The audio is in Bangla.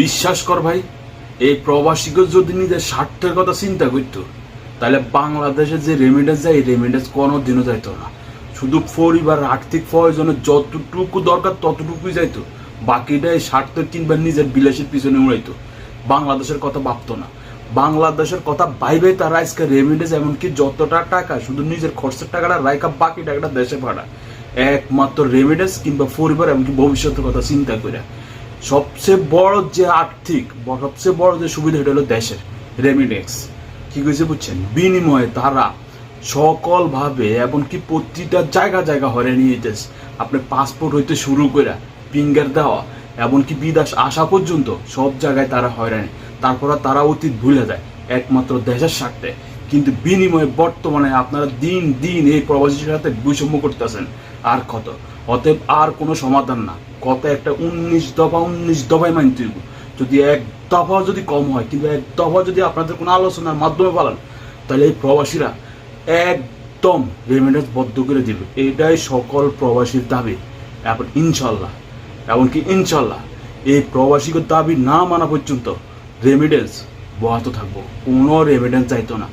বিশ্বাস কর ভাই, এই প্রবাসীকে যদি নিজের স্বার্থের কথা চিন্তা করতো তাহলে বাংলাদেশে যে রেমিডেন্স যায় এই রেমিডেন্স কোনোদিনও যাইতো না। শুধু পরিবার আর্থিক প্রয়োজনে যতটুকু দরকার ততটুকুই যাইতো, বাকিটা এই স্বার্থ কিংবা নিজের বিলাসের পিছনে উড়াইতো, বাংলাদেশের কথা ভাবতো না। বাংলাদেশের কথা ভাইবে তারা আজকে রেমিডেন্স এমনকি যতটা টাকা শুধু নিজের খরচের টাকাটা রাইকা বাকি টাকাটা দেশে পাঠা একমাত্র রেমিডেন্স কিংবা পরিবার এমনকি ভবিষ্যতের কথা চিন্তা করে। সবচেয়ে বড় যে আর্থিক সবচেয়ে বড় যে সুবিধা এটা হলো দেশের রেমিডেন্স। কি কইছে বুঝছেন? বিনিময়ে তারা সকল ভাবে এমনকি প্রতিটা জায়গা জায়গা হরে নিয়ে যেতেছে। আপনি পাসপোর্ট হইতে শুরু করে ফিঙ্গার দেওয়া এমনকি বিদেশ আসা পর্যন্ত সব জায়গায় তারা হয়রানি। তারপরে তারা অতীত ভুলে যায় একমাত্র দেশের স্বার্থে। কিন্তু বিনিময়ে বর্তমানে আপনারা দিন দিন এই প্রবাসীর সাথে বৈষম্য করতেছেন। আর কত? অতএব আর কোনো সমাধান না, কত একটা 19 দফায় মানতে হইব। যদি এক দফা যদি কম হয় কিংবা এক দফা যদি আপনাদের কোনো আলোচনার মাধ্যমে পালান তাহলে এই প্রবাসীরা একদম রেমিডেন্স বদ্ধ করে দিবে। এটাই সকল প্রবাসীর দাবি। এখন ইনশাল্লাহ এমনকি ইনশাল্লাহ এই প্রবাসীকে দাবি না মানা পর্যন্ত রেমিডেন্স বহাতে থাকবো, কোনো রেমিডেন্স চাইতো না।